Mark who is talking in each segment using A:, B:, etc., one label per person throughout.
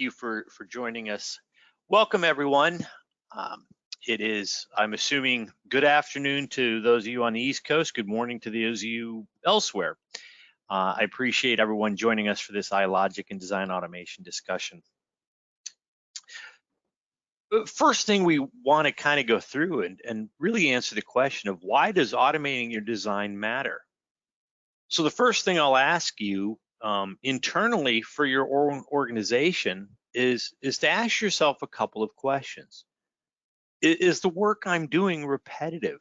A: you for joining us. Welcome, everyone. Um, it is, I'm assuming, good afternoon to those of you on the East Coast. Good morning to those of you elsewhere. I appreciate everyone joining us for this iLogic and design automation discussion. First thing we want to kind of go through and really answer the question of why does automating your design matter? So the first thing I'll ask you internally for your organization is to ask yourself a couple of questions. Is the work I'm doing repetitive?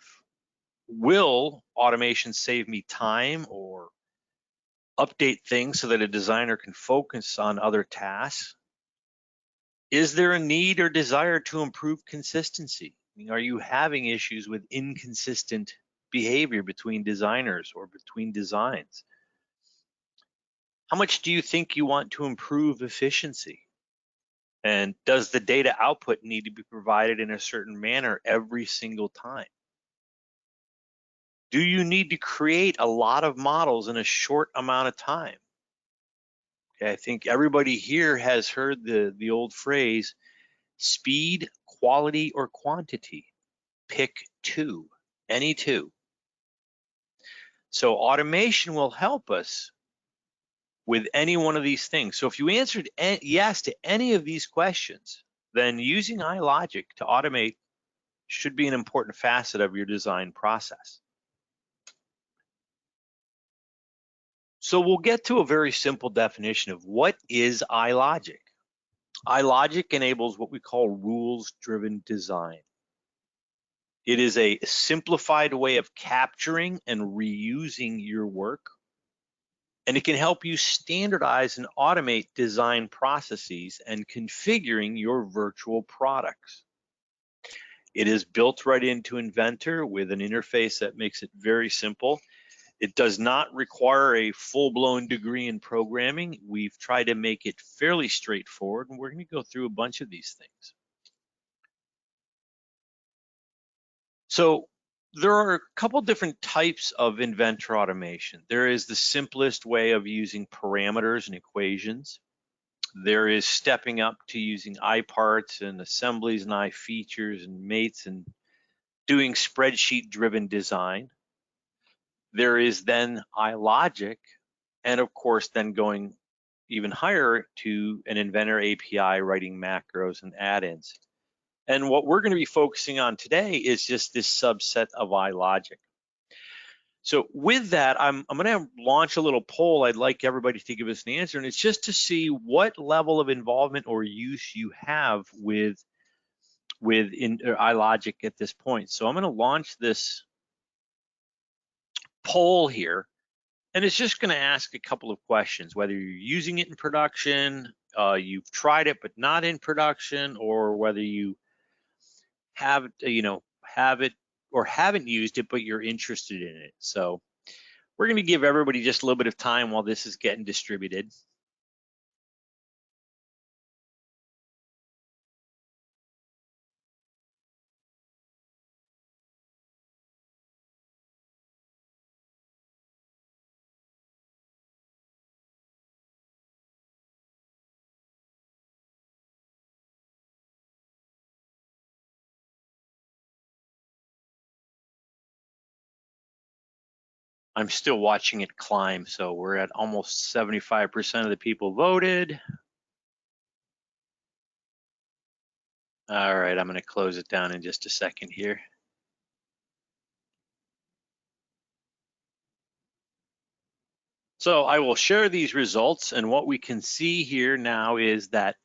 A: Will automation save me time or update things so that a designer can focus on other tasks? Is there a need or desire to improve consistency? Are you having issues with inconsistent behavior between designers or between designs? How much do you think you want to improve efficiency? And does the data output need to be provided in a certain manner every single time? Do you need to create a lot of models in a short amount of time? Okay, I think everybody here has heard the old phrase, speed, quality, or quantity. Pick two, any two. So automation will help us with any one of these things. So if you answered yes to any of these questions, then using iLogic to automate should be an important facet of your design process. So we'll get to a very simple definition of what is iLogic. iLogic enables what we call rules-driven design. It is a simplified way of capturing and reusing your work, and it can help you standardize and automate design processes and configuring your virtual products. It is built right into Inventor with an interface that makes it very simple. It does not require a full-blown degree in programming. We've tried to make it fairly straightforward, and we're going to go through a bunch of these things. So there are a couple different types of Inventor automation. There is the simplest way of using parameters and equations. There is stepping up to using iParts and assemblies and iFeatures and mates and doing spreadsheet-driven design. There is then iLogic, and of course then going even higher to an Inventor API, writing macros and add-ins. And what we're going to be focusing on today is just this subset of iLogic. So with that, I'm going to launch a little poll. I'd like everybody to give us an answer, and it's just to see what level of involvement or use you have with iLogic at this point. So I'm going to launch this poll here, and it's just going to ask a couple of questions, whether you're using it in production, you've tried it but not in production, or whether you have it or haven't used it but you're interested in it. So we're going to give everybody just a little bit of time while this is getting distributed. I'm still watching it climb, so we're at almost 75% of the people voted. All right, I'm going to close it down in just a second here. So I will share these results, and what we can see here now is that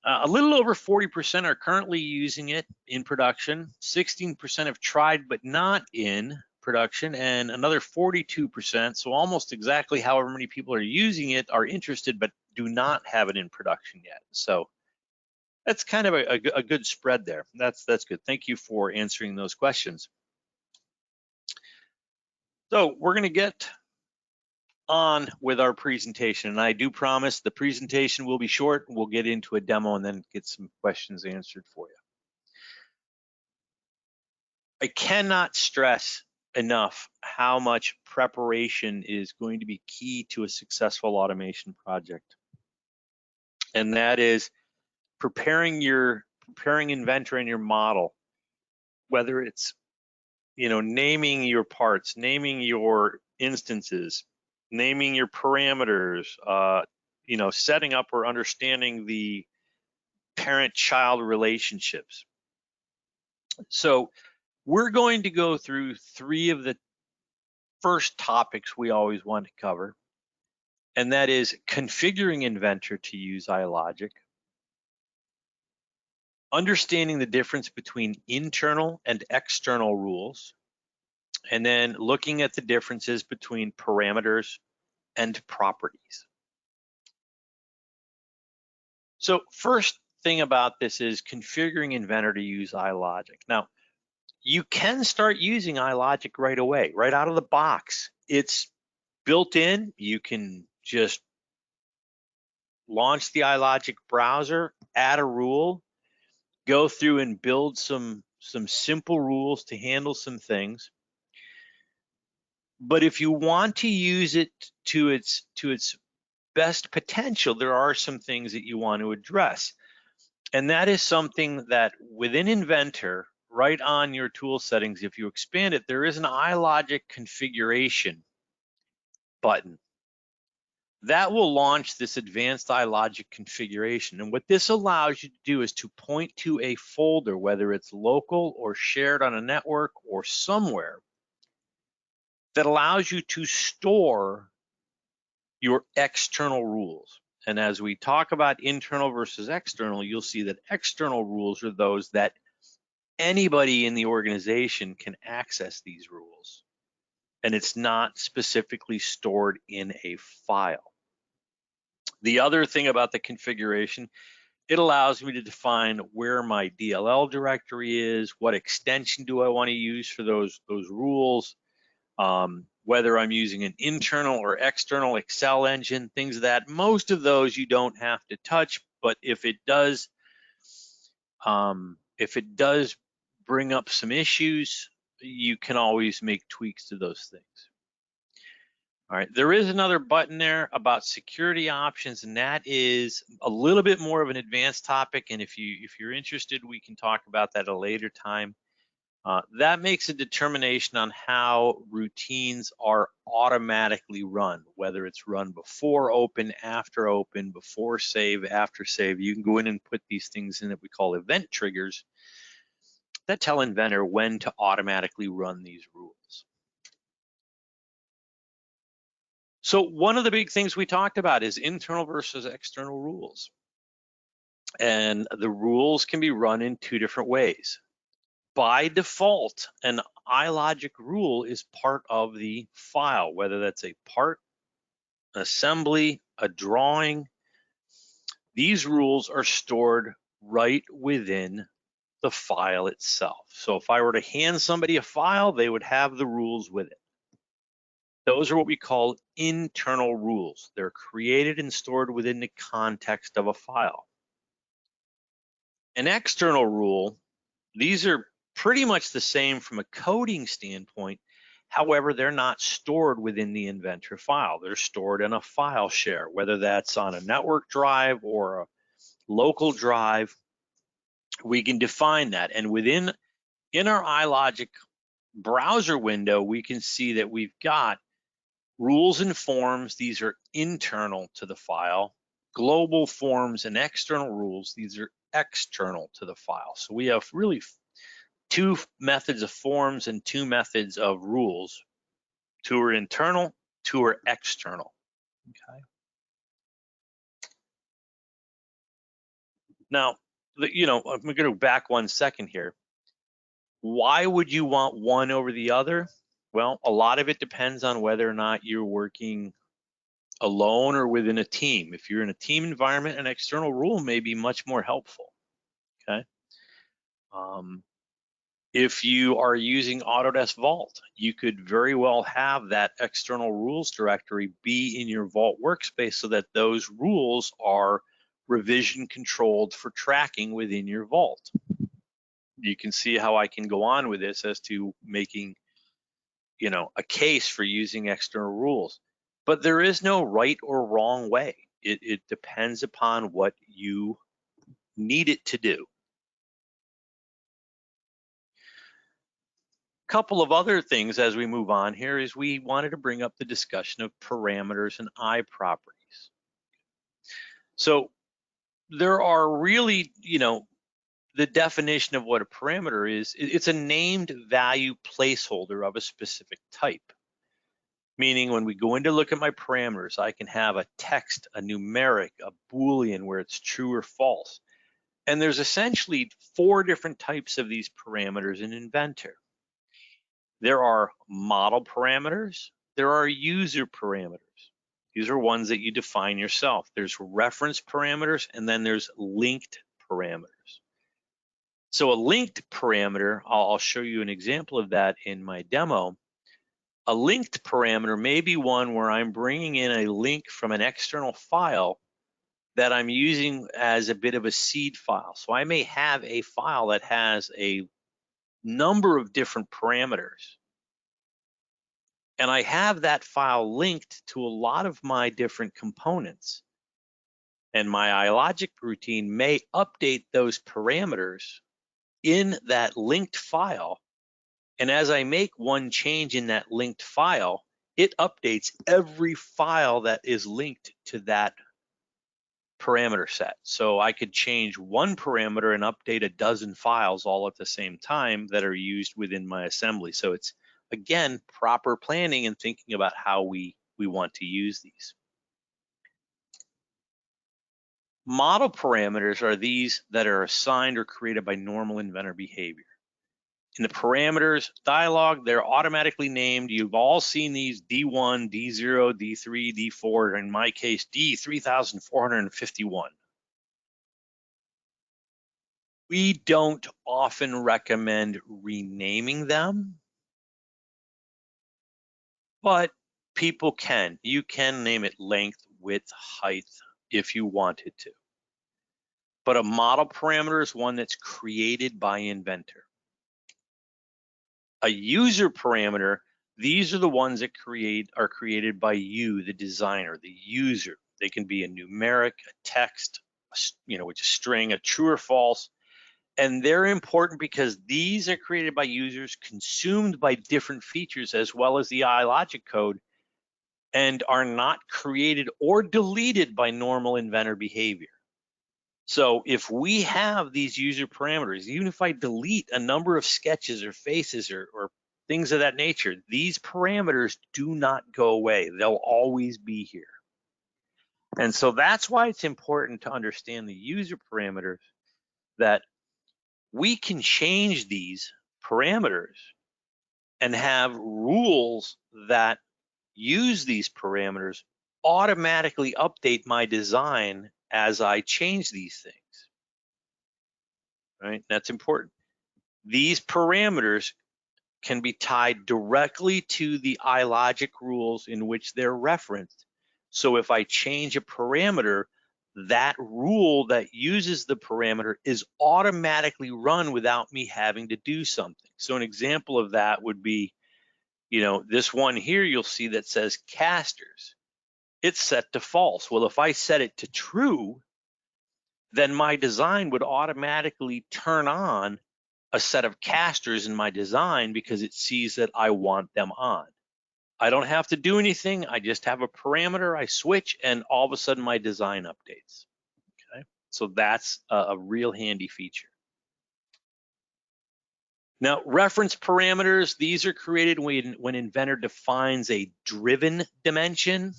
A: a little over 40% are currently using it in production, 16% have tried but not in production, and another 42%, so almost exactly however many people are using it, are interested but do not have it in production yet. So that's kind of a good spread there. That's good. Thank you for answering those questions. So we're going to get on with our presentation, and I do promise the presentation will be short. We'll get into a demo and then get some questions answered for you. I cannot stress enough how much preparation is going to be key to a successful automation project. and that is preparing Inventor and your model, whether it's naming your parts, naming your instances, naming your parameters, setting up or understanding the parent-child relationships. So we're going to go through 3 of the first topics we always want to cover, and that is configuring Inventor to use iLogic, understanding the difference between internal and external rules, and then looking at the differences between parameters and properties. So first thing about this is configuring Inventor to use iLogic. Now, you can start using iLogic right away, right out of the box. It's built in. You can just launch the iLogic browser, add a rule, go through and build some simple rules to handle some things. But if you want to use it to its best potential, there are some things that you want to address. And that is something that within Inventor, right on your tool settings, if you expand it, there is an iLogic configuration button. That will launch this advanced iLogic configuration. And what this allows you to do is to point to a folder, whether it's local or shared on a network or somewhere, that allows you to store your external rules. And as we talk about internal versus external, you'll see that external rules are those that anybody in the organization can access these rules. And it's not specifically stored in a file. The other thing about the configuration, it allows me to define where my DLL directory is, what extension do I want to use for those rules, whether I'm using an internal or external Excel engine, things of that. Most of those you don't have to touch, but if it does bring up some issues, you can always make tweaks to those things. All right, there is another button there about security options, and that is a little bit more of an advanced topic. And if you're interested, we can talk about that at a later time. That makes a determination on how routines are automatically run, whether it's run before open, after open, before save, after save. You can go in and put these things in that we call event triggers that tell Inventor when to automatically run these rules. So one of the big things we talked about is internal versus external rules. And the rules can be run in 2 different ways. By default, an iLogic rule is part of the file, whether that's a part, an assembly, a drawing. These rules are stored right within the file itself. So if I were to hand somebody a file, they would have the rules with it. Those are what we call internal rules. They're created and stored within the context of a file. An external rule, these are pretty much the same from a coding standpoint. However, they're not stored within the Inventor file. They're stored in a file share, whether that's on a network drive or a local drive. We can define that. And in our iLogic browser window, we can see that we've got rules and forms. These are internal to the file. Global forms and external rules, these are external to the file. So we have really 2 methods of forms and 2 methods of rules. 2 are internal, 2 are external. Okay. Now, I'm going to go back 1 second here. Why would you want one over the other? Well, a lot of it depends on whether or not you're working alone or within a team. If you're in a team environment, an external rule may be much more helpful. Okay. If you are using Autodesk Vault, you could very well have that external rules directory be in your Vault workspace so that those rules are revision controlled for tracking within your Vault. You can see how I can go on with this as to making, a case for using external rules. But there is no right or wrong way. It depends upon what you need it to do. Couple of other things as we move on here is we wanted to bring up the discussion of parameters and iProperties. So there are really, the definition of what a parameter is, it's a named value placeholder of a specific type. Meaning when we go in to look at my parameters, I can have a text, a numeric, a Boolean where it's true or false. And there's essentially 4 different types of these parameters in Inventor. There are model parameters, there are user parameters. These are ones that you define yourself. There's reference parameters, and then there's linked parameters. So a linked parameter, I'll show you an example of that in my demo. A linked parameter may be one where I'm bringing in a link from an external file that I'm using as a bit of a seed file. So I may have a file that has a number of different parameters. And I have that file linked to a lot of my different components. And my iLogic routine may update those parameters in that linked file. And as I make one change in that linked file, it updates every file that is linked to that parameter set. So I could change one parameter and update a dozen files all at the same time that are used within my assembly. So it's, again, proper planning and thinking about how we want to use these. Model parameters are these that are assigned or created by normal Inventor behavior. In the parameters dialog, they're automatically named. You've all seen these D1, D0, D3, D4, in my case, D3451. We don't often recommend renaming them, but people can. You can name it length, width, height if you wanted to. But a model parameter is one that's created by Inventor. A user parameter, these are the ones that are created by you, the designer, the user. They can be a numeric, a text, which is string, a true or false. And they're important because these are created by users, consumed by different features as well as the iLogic code, and are not created or deleted by normal Inventor behavior. So if we have these user parameters, even if I delete a number of sketches or faces or things of that nature, these parameters do not go away. They'll always be here. And so that's why it's important to understand the user parameters, that we can change these parameters and have rules that use these parameters automatically update my design as I change these things. Right? That's important. These parameters can be tied directly to the iLogic rules in which they're referenced. So if I change a parameter, that rule that uses the parameter is automatically run without me having to do something. So an example of that would be, this one here you'll see that says casters. It's set to false. Well, if I set it to true, then my design would automatically turn on a set of casters in my design because it sees that I want them on. I don't have to do anything. I just have a parameter, I switch, and all of a sudden my design updates. Okay, so that's a real handy feature. Now, reference parameters, these are created when Inventor defines a driven dimension.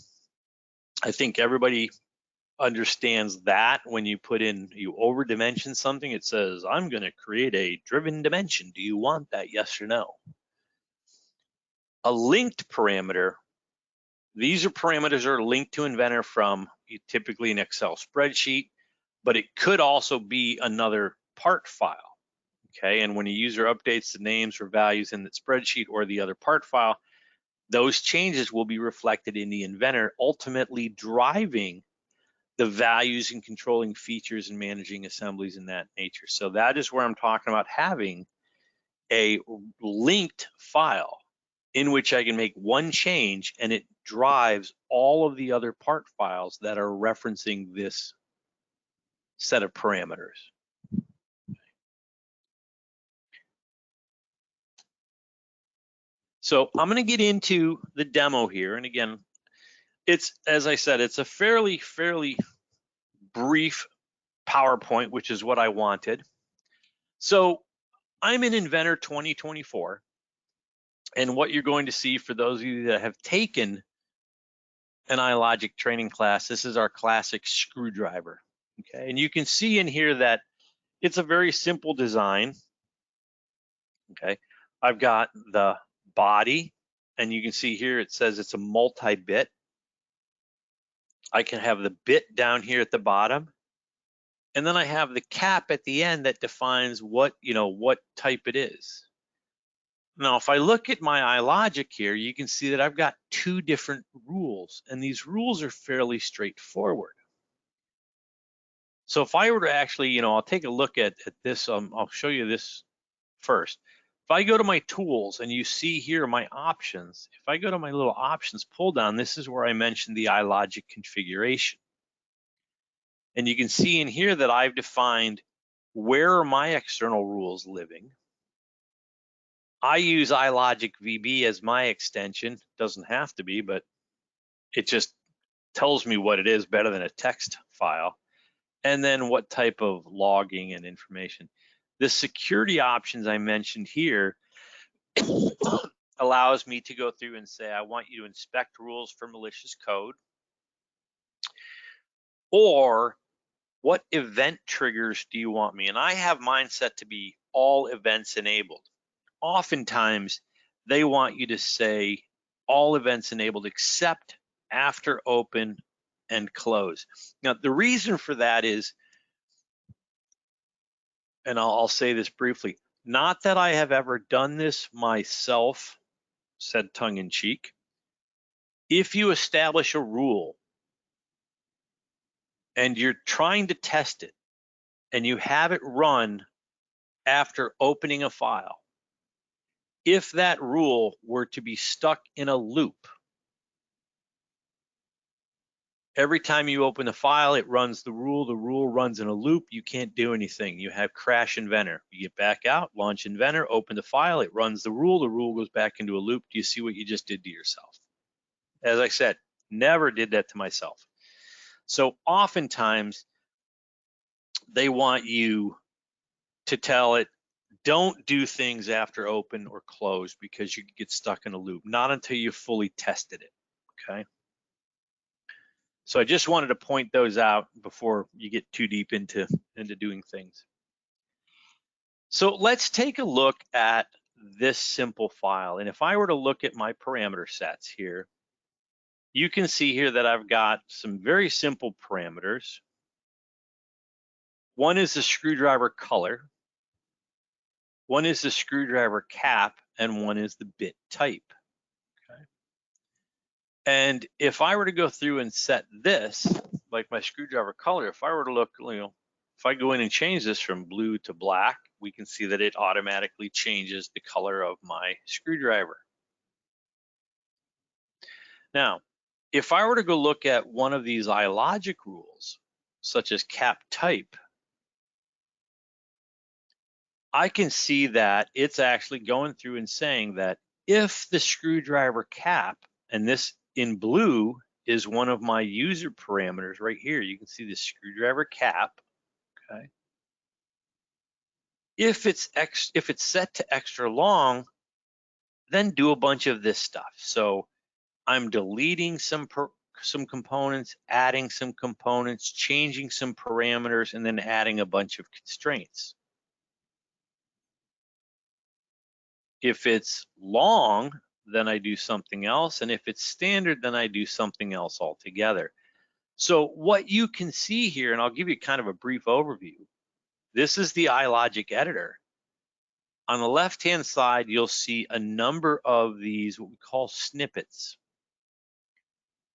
A: I think everybody understands that when you over dimension something, it says, I'm going to create a driven dimension. Do you want that? Yes or no? A linked parameter, these are parameters that are linked to Inventor from typically an Excel spreadsheet, but it could also be another part file. Okay, and when a user updates the names or values in the spreadsheet or the other part file, those changes will be reflected in the Inventor, ultimately driving the values and controlling features and managing assemblies in that nature. So that is where I'm talking about having a linked file in which I can make one change and it drives all of the other part files that are referencing this set of parameters. So I'm going to get into the demo here. And again, it's, as I said, it's a fairly brief PowerPoint, which is what I wanted. So I'm in Inventor 2024. And what you're going to see, for those of you that have taken an iLogic training class, this is our classic screwdriver. Okay, and you can see in here that it's a very simple design. Okay, I've got the body, and you can see here it says it's a multi-bit. I can have the bit down here at the bottom, and then I have the cap at the end that defines what, what type it is. Now, if I look at my iLogic here, you can see that I've got two different rules, and these rules are fairly straightforward. So if I were to actually, I'll take a look at this, I'll show you this first. If I go to my tools and you see here my options, if I go to my little options pull down, this is where I mentioned the iLogic configuration. And you can see in here that I've defined where are my external rules living. I use iLogic VB as my extension. Doesn't have to be, but it just tells me what it is better than a text file. And then what type of logging and information. The security options I mentioned here allows me to go through and say, I want you to inspect rules for malicious code, or what event triggers do you want me? And I have mine set to be all events enabled. Oftentimes, they want you to say all events enabled except after open and close. Now, the reason for that is, and I'll say this briefly, not that I have ever done this myself, said tongue in cheek. If you establish a rule and you're trying to test it and you have it run after opening a file, if that rule were to be stuck in a loop, every time you open the file, it runs the rule runs in a loop, you can't do anything. You have crash Inventor. You get back out, launch Inventor, open the file, it runs the rule goes back into a loop. Do you see what you just did to yourself? As I said, never did that to myself. So oftentimes, they want you to tell it, don't do things after open or close because you get stuck in a loop, not until you fully tested it, okay? So I just wanted to point those out before you get too deep into doing things. So let's take a look at this simple file. And if I were to look at my parameter sets here, you can see here that I've got some very simple parameters. One is the screwdriver color, one is the screwdriver cap, and one is the bit type. Okay. And if I were to go through and set this, like my screwdriver color, if I were to look, if I go in and change this from blue to black, we can see that it automatically changes the color of my screwdriver. Now, if I were to go look at one of these iLogic rules, such as cap type, I can see that it's actually going through and saying that if the screwdriver cap, and this in blue is one of my user parameters right here, you can see the screwdriver cap, okay? If it's set to extra long, then do a bunch of this stuff. So I'm deleting some components, adding some components, changing some parameters, and then adding a bunch of constraints. If it's long, then I do something else. And if it's standard, then I do something else altogether. So what you can see here, and I'll give you kind of a brief overview. This is the iLogic editor. On the left-hand side, you'll see a number of these, what we call snippets.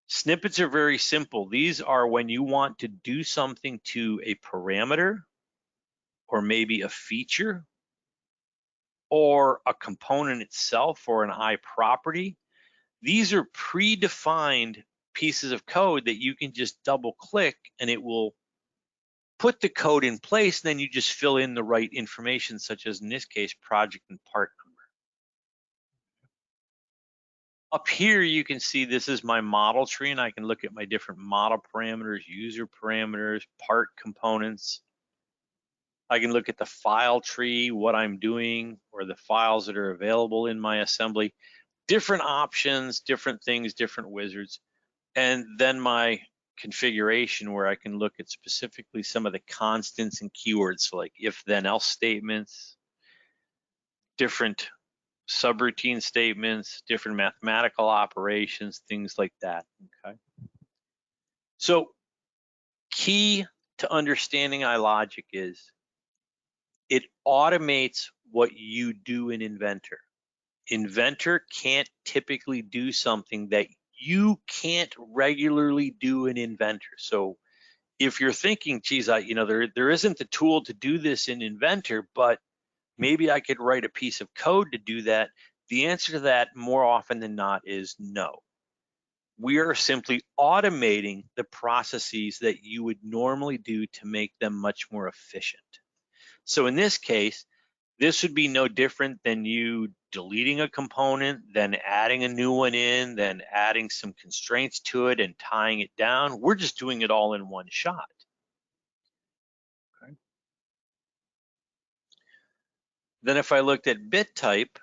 A: Snippets are very simple. These are when you want to do something to a parameter or maybe a feature, or a component itself or an iProperty. These are predefined pieces of code that you can just double click and it will put the code in place. Then you just fill in the right information, such as in this case, project and part number. Up here, you can see this is my model tree, and I can look at my different model parameters, user parameters, part components. I can look at the file tree, what I'm doing, or the files that are available in my assembly, different options, different things, different wizards, and then my configuration where I can look at specifically some of the constants and keywords, so like if then else statements, different subroutine statements, different mathematical operations, things like that, okay? So key to understanding iLogic is it automates what you do in Inventor. Inventor can't typically do something that you can't regularly do in Inventor. So if you're thinking, geez, there isn't the tool to do this in Inventor, but maybe I could write a piece of code to do that, the answer to that more often than not is no. We are simply automating the processes that you would normally do to make them much more efficient. So in this case, this would be no different than you deleting a component, then adding a new one in, then adding some constraints to it and tying it down. We're just doing it all in one shot. Okay. Then if I looked at bit type,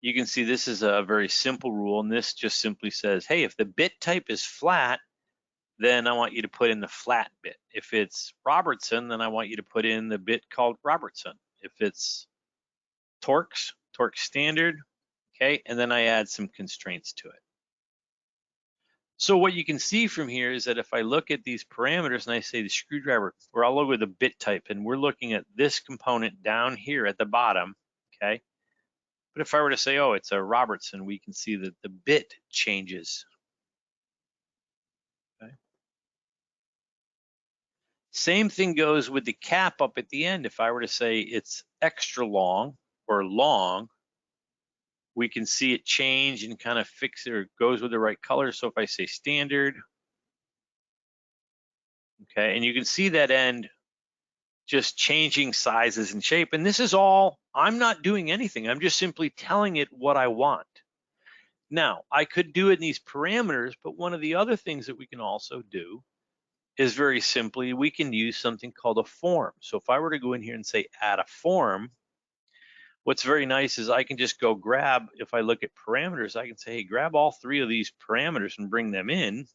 A: you can see this is a very simple rule, and this just simply says, hey, if the bit type is flat, then I want you to put in the flat bit. If it's Robertson, then I want you to put in the bit called Robertson. If it's torque standard, okay, and then I add some constraints to it. So what you can see from here is that if I look at these parameters and I say the screwdriver, we're all over the bit type, and we're looking at this component down here at the bottom, okay? But if I were to say, oh, it's a Robertson, we can see that the bit changes. Okay. Same thing goes with the cap up at the end. If I were to say it's extra long or long, we can see it change and kind of fix it or goes with the right color. So if I say standard, okay, and you can see that end just changing sizes and shape. And this is all, I'm not doing anything. I'm just simply telling it what I want. Now, I could do it in these parameters, but one of the other things that we can also do is very simply, we can use something called a form. So if I were to go in here and say add a form, what's very nice is I can just go grab, if I look at parameters, I can say, hey, grab all three of these parameters and bring them in.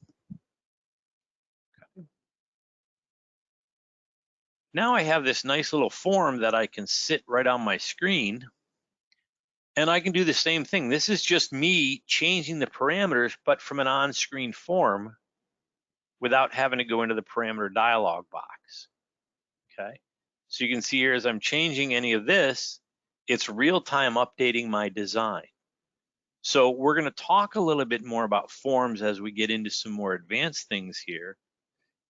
A: Now I have this nice little form that I can sit right on my screen, and I can do the same thing. This is just me changing the parameters, but from an on-screen form without having to go into the parameter dialog box, okay? So you can see here as I'm changing any of this, it's real-time updating my design. So we're gonna talk a little bit more about forms as we get into some more advanced things here.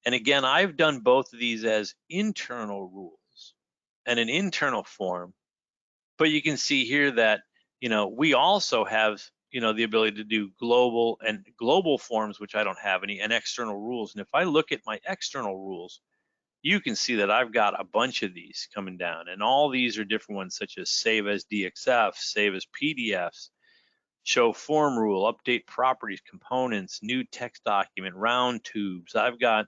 A: And again, I've done both of these as internal rules and an internal form, but you can see here that, we also have, the ability to do global forms, which I don't have any, and external rules. And if I look at my external rules, you can see that I've got a bunch of these coming down, and all these are different ones, such as save as DXF, save as PDFs, show form rule, update properties, components, new text document, round tubes. I've got,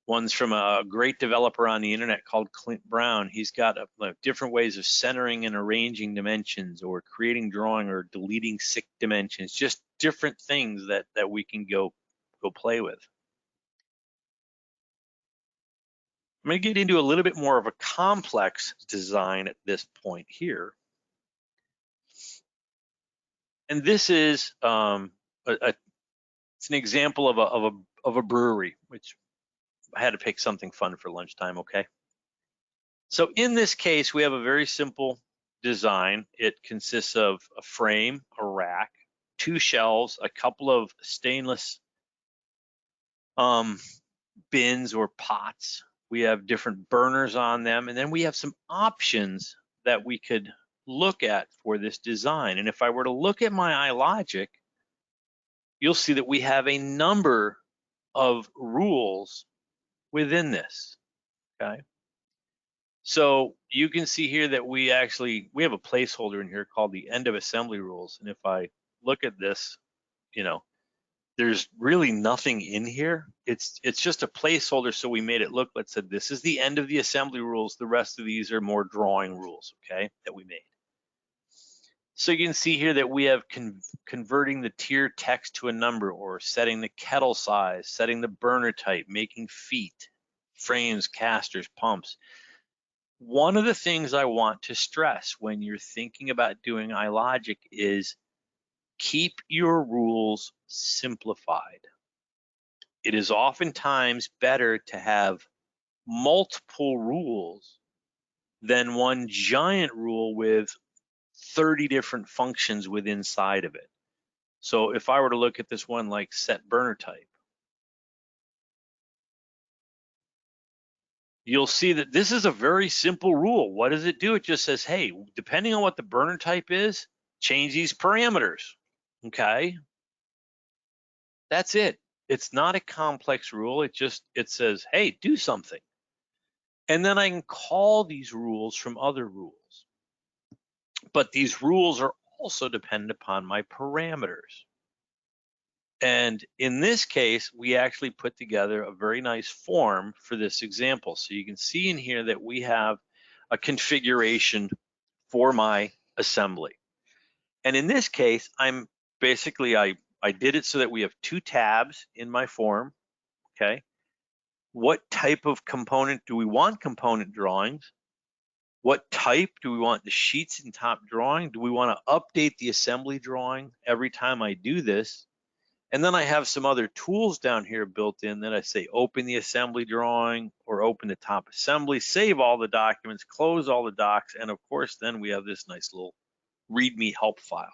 A: one's from a great developer on the internet called Clint Brown. He's got different ways of centering and arranging dimensions, or creating drawing or deleting sick dimensions, just different things that we can go play with. I'm going to get into a little bit more of a complex design at this point here. And this is it's an example of a brewery, which I had to pick something fun for lunchtime, okay? So in this case, we have a very simple design. It consists of a frame, a rack, two shelves, a couple of stainless bins or pots. We have different burners on them, and then we have some options that we could look at for this design. And if I were to look at my iLogic, you'll see that we have a number of rules within this, okay? So you can see here that we have a placeholder in here called the end of assembly rules. And if I look at this, there's really nothing in here. It's just a placeholder, so we made it look, let's say this is the end of the assembly rules. The rest of these are more drawing rules, okay, that we made. So you can see here that we have converting the tier text to a number, or setting the kettle size, setting the burner type, making feet, frames, casters, pumps. One of the things I want to stress when you're thinking about doing iLogic is keep your rules simplified. It is oftentimes better to have multiple rules than one giant rule with 30 different functions within inside of it. So if I were to look at this one like set burner type, you'll see that this is a very simple rule. What does it do? It just says, hey, depending on what the burner type is, change these parameters, okay? That's it. It's not a complex rule. It says, hey, do something. And then I can call these rules from other rules. But these rules are also dependent upon my parameters. And in this case, we actually put together a very nice form for this example. So you can see in here that we have a configuration for my assembly. And in this case, I did it so that we have two tabs in my form, okay? What type of component do we want component drawings? What type do we want the sheets and top drawing? Do we want to update the assembly drawing every time I do this? And then I have some other tools down here built in that I say open the assembly drawing or open the top assembly, save all the documents, close all the docs, and of course then we have this nice little README help file.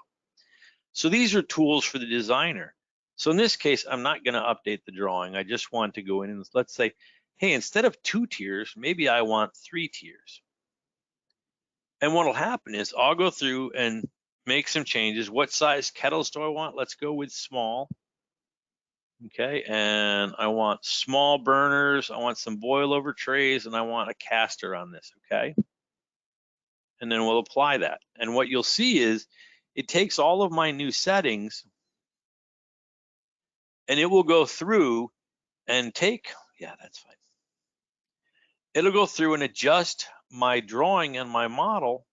A: So these are tools for the designer. So in this case, I'm not going to update the drawing. I just want to go in and let's say, hey, instead of 2 tiers, maybe I want 3 tiers. And what will happen is I'll go through and make some changes. What size kettles do I want? Let's go with small. Okay, and I want small burners, I want some boil over trays, and I want a caster on this, okay? And then we'll apply that. And what you'll see is it takes all of my new settings and it will go through and that's fine. It'll go through and adjust my drawing and my model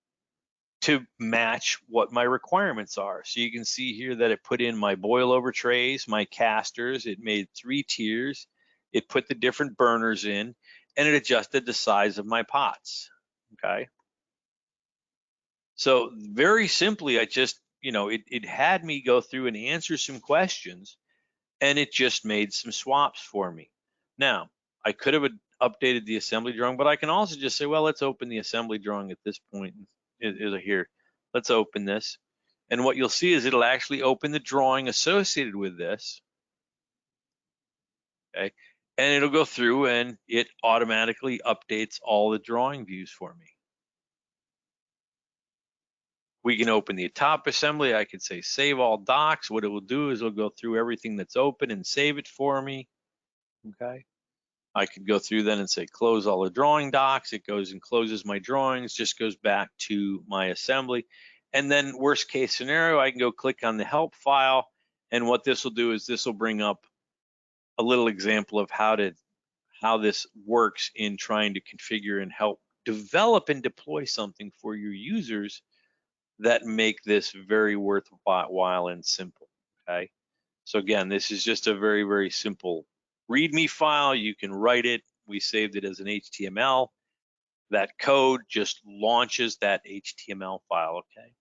A: to match what my requirements are. So you can see here that it put in my boil over trays, my casters, it made 3 tiers, it put the different burners in, and it adjusted the size of my pots, okay? So very simply, I just, it had me go through and answer some questions, and it just made some swaps for me. Now, I could have updated the assembly drawing, but I can also just say, well, let's open the assembly drawing at this point. Here, let's open this. And what you'll see is it'll actually open the drawing associated with this, okay? And it'll go through and it automatically updates all the drawing views for me. We can open the top assembly. I could say save all docs. What it will do is it'll go through everything that's open and save it for me, okay? I could go through then and say close all the drawing docs. It goes and closes my drawings, just goes back to my assembly. And then worst case scenario, I can go click on the help file. And what this will do is this will bring up a little example of how this works in trying to configure and help develop and deploy something for your users that make this very worthwhile and simple, okay? So again, this is just a very, very simple README file. You can write it. We saved it as an HTML. That code just launches that HTML file, okay?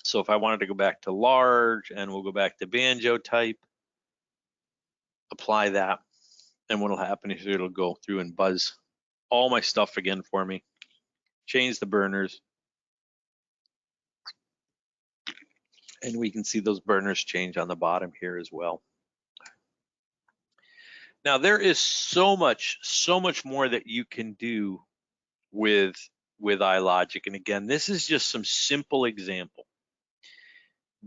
A: So if I wanted to go back to large, and we'll go back to banjo type, apply that, and what'll happen is it'll go through and buzz all my stuff again for me, change the burners, and we can see those burners change on the bottom here as well. Now there is so much more that you can do with with iLogic. And again, this is just some simple example.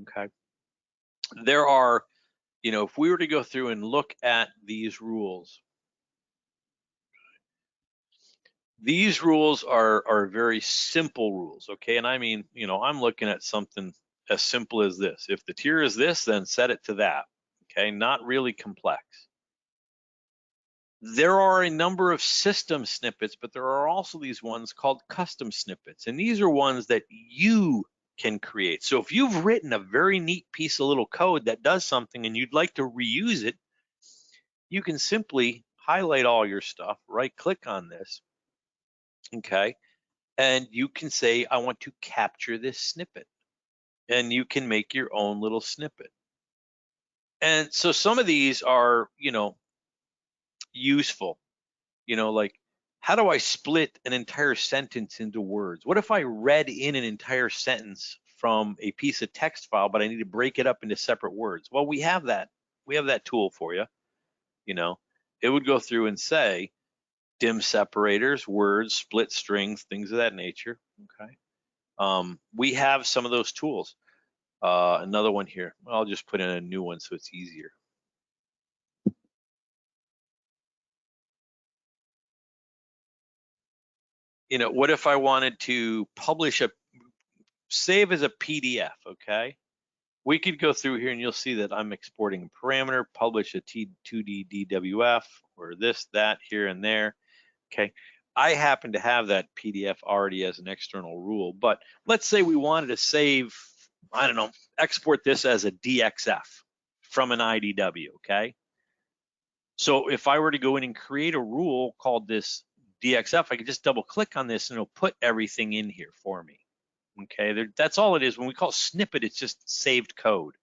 A: Okay. There are, if we were to go through and look at these rules are very simple rules. Okay. And I mean, I'm looking at something as simple as this. If the tier is this, then set it to that. Okay. Not really complex. There are a number of system snippets, but there are also these ones called custom snippets. And these are ones that you can create. So if you've written a very neat piece of little code that does something and you'd like to reuse it, you can simply highlight all your stuff, right click on this, okay, and you can say, I want to capture this snippet. And you can make your own little snippet. And so some of these are, useful. Like, how do I split an entire sentence into words? What if I read in an entire sentence from a piece of text file, but I need to break it up into separate words? Well, we have that. We have that tool for you. It would go through and say dim separators, words, split strings, things of that nature. Okay. We have some of those tools. Another one here. I'll just put in a new one so it's easier. What if I wanted to save as a PDF, okay? We could go through here and you'll see that I'm exporting a parameter, publish a 2D DWF, or this, that, here and there, okay? I happen to have that PDF already as an external rule, but let's say we wanted to save, I don't know, export this as a DXF from an IDW, okay? So if I were to go in and create a rule called this DXF, I could just double click on this and it'll put everything in here for me. Okay, that's all it is. When we call snippet, it's just saved code.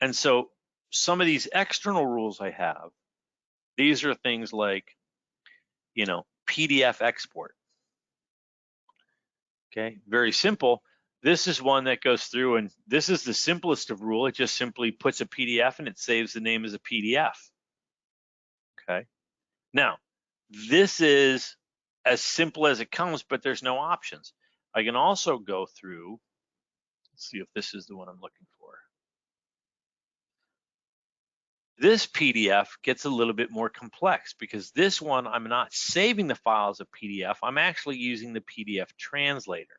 A: And so some of these external rules I have, these are things like, PDF export. Okay, very simple. This is one that goes through, and this is the simplest of rule. It just simply puts a PDF and it saves the name as a PDF. Okay, now this is as simple as it comes, but there's no options. I can also go through, let's see if this is the one I'm looking for. This PDF gets a little bit more complex because this one, I'm not saving the file as a PDF, I'm actually using the PDF translator.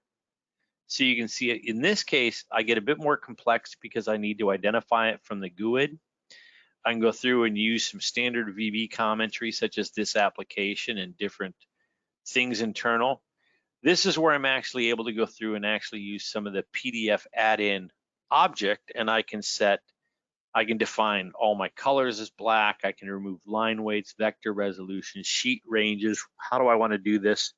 A: So you can see it in this case, I get a bit more complex because I need to identify it from the GUID. I can go through and use some standard VB commentary such as this application and different things internal. This is where I'm actually able to go through and actually use some of the PDF add-in object, and I can define all my colors as black. I can remove line weights, vector resolution, sheet ranges. How do I want to do this?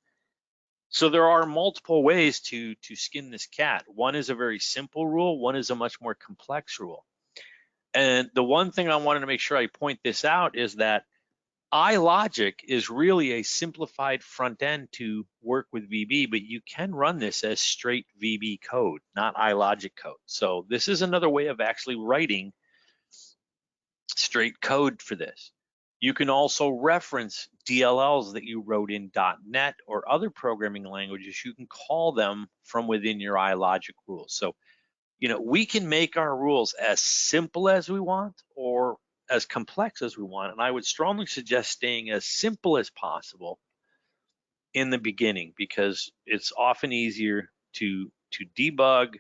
A: So there are multiple ways to skin this cat. One is a very simple rule. One is a much more complex rule. And the one thing I wanted to make sure I point this out is that iLogic is really a simplified front end to work with VB, but you can run this as straight VB code, not iLogic code. So this is another way of actually writing straight code for this. You can also reference DLLs that you wrote in .NET or other programming languages. You can call them from within your iLogic rules. So, we can make our rules as simple as we want or as complex as we want. And I would strongly suggest staying as simple as possible in the beginning because it's often easier to debug